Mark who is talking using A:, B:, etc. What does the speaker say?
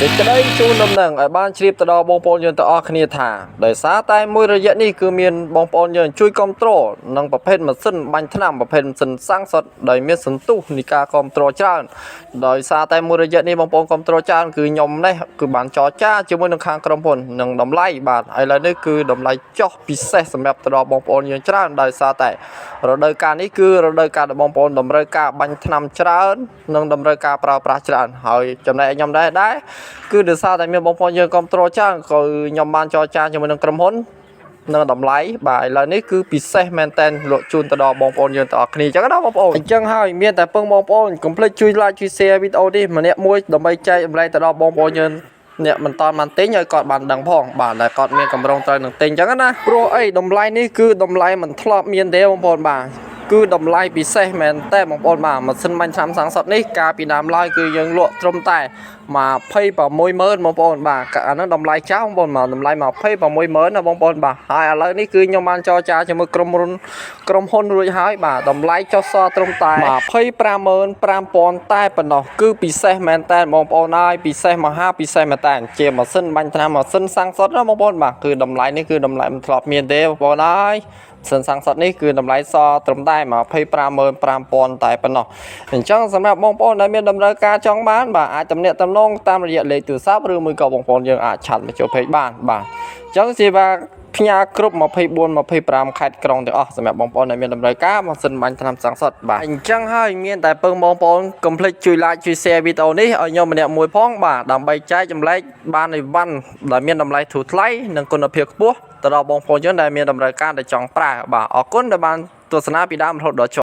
A: សេចក្តីជូនដំណឹងឲ្យបានជ្រាបទៅដល់បងប្អូនយើងទាំងអស់គ្នាថាដោយសារតែមួយរយៈនេះគឺមានបងប្អូនយើងជួយគ្រប់គ្រងនិងប្រភេទម៉ាស៊ីនបាញ់ថ្នាំប្រភេទម៉ាស៊ីនសាំងសុទ្ធដោយមានសន្ទុះនៃការគ្រប់គ្រងច្រើនដោយសារតែមួយរយៈនេះបងប្អូនគ្រប់គ្រងច្រើនគឺខ្ញុំនេះគឺបានចរចាជាមួយនឹងខាងក្រុមហ៊ុននិងតម្លៃបាទឥឡូវនេះគឺតម្លៃចុះពិសេសសម្រាប់ទៅដល់បងប្អូនយើងច្រើនដោយសារតែរដូវកាលនេះគឺរដូវកាលដែលបងប្អូនតម្រូវការបាញ់ថ្នាំច្រើននិងតម្រូវការប្រើប្រាស់ច្រើនហើយចំណែកខ្ញុំដែរគឺដោយសារតែមានបងប្អូនយើងគ្រប់គ្រងច្រើនក៏ខ្ញុំបានចរចាជាមួយនឹងក្រុមហ៊ុននិងតម្លៃបាទឥឡូវនេះគឺពិសេសមែនតែនលក់ជូនទៅដល់បងប្អូនយើងទាំងអស់គ្នាអញ្ចឹងណាបងប្អូនអញ្ចឹងហើយមានតែពឹងបងប្អូនកុំភ្លេចជួយ like ជួយ share វីដេអូនេះម្នាក់មួយដើម្បីចែកម្លែកទៅដល់បងប្អូនយើងអ្នកមិនតបានទិញឲ្យគាត់បានដឹងផងបាទតែគាត់មានកម្រងត្រូវនឹងទិញអញ្ចឹងណាព្រោះអីតម្លៃនេះគឺតម្លៃមិនធ្លាប់មានទេបងប្អូនបាទគឺតម្លៃពិសេសមែនតែបងប្អូនបាទម៉ាស៊ីនបាញ់ថ្នាំសាំងសុទ្ធនេះកាលពីដើមឡើយគឺយើងលក់ត្រឹមតែ260000បងប្អូនបាទអានោះតម្លៃចោលបងប្អូនមកតម្លៃ260000ណាបងប្អូនបាទហើយឥឡូវនេះគឺខ្ញុំបានចរចាជាមួយក្រុមហ៊ុនរួចហើយបាទតម្លៃចុះសល់ត្រឹមតែ255,000តែប៉ុណ្ណោះគឺពិសេសមែនតែបងប្អូនហើយពិសេសមហាពិសេសមែនតែជាម៉ាស៊ីនបាញ់ថ្នាំម៉ាស៊ីនសាំងសុទ្ធណាបងប្អូនបាទគឺតម្លៃនេះគឺតម្លៃមិនធ្លាប់មានទេបងប្អូនហើយសិនសាំងសុទ្ធនេះគឺតម្លៃសត្រឹមតែ255,000តែប៉ុណ្ណោះអញ្ចឹងសម្រាប់បងប្អូនដែលមានតម្រូវការចង់បានបាទអាចទំនាក់ទំនងតាមរយៈលេខទូរស័ព្ទឬមួយក៏បងប្អូនយើងអាចឆាត់មកចូល page បានបាទអញ្ចឹងសេវាផ្ញើគ្រប់24 25ខេត្តក្រុងទាំងអស់សម្រាប់បងប្អូនដែលមានតម្រូវការម៉ាស៊ីនបាញ់ថ្នាំសាំងសុទ្ធបាទអញ្ចឹងហើយមានតែពឹងបងប្អូនកុំភ្លេចជួយ like ជួយ share វីដេអូនេះឲ្យខ្ញុំម្នាក់មួយផងបាទដើម្បីចែកចម្លែកបានអីវ៉ាន់ដែលមានតម្លៃធូរថ្លៃនិងគុណភាពខ្ពស់ទៅដល់បងប្អូនយើងដែលមានតម្រូវការដែលចង់ប្រើបាទអរគុណដែលបានទស្សនាពីដើមរហូតដល់ចប់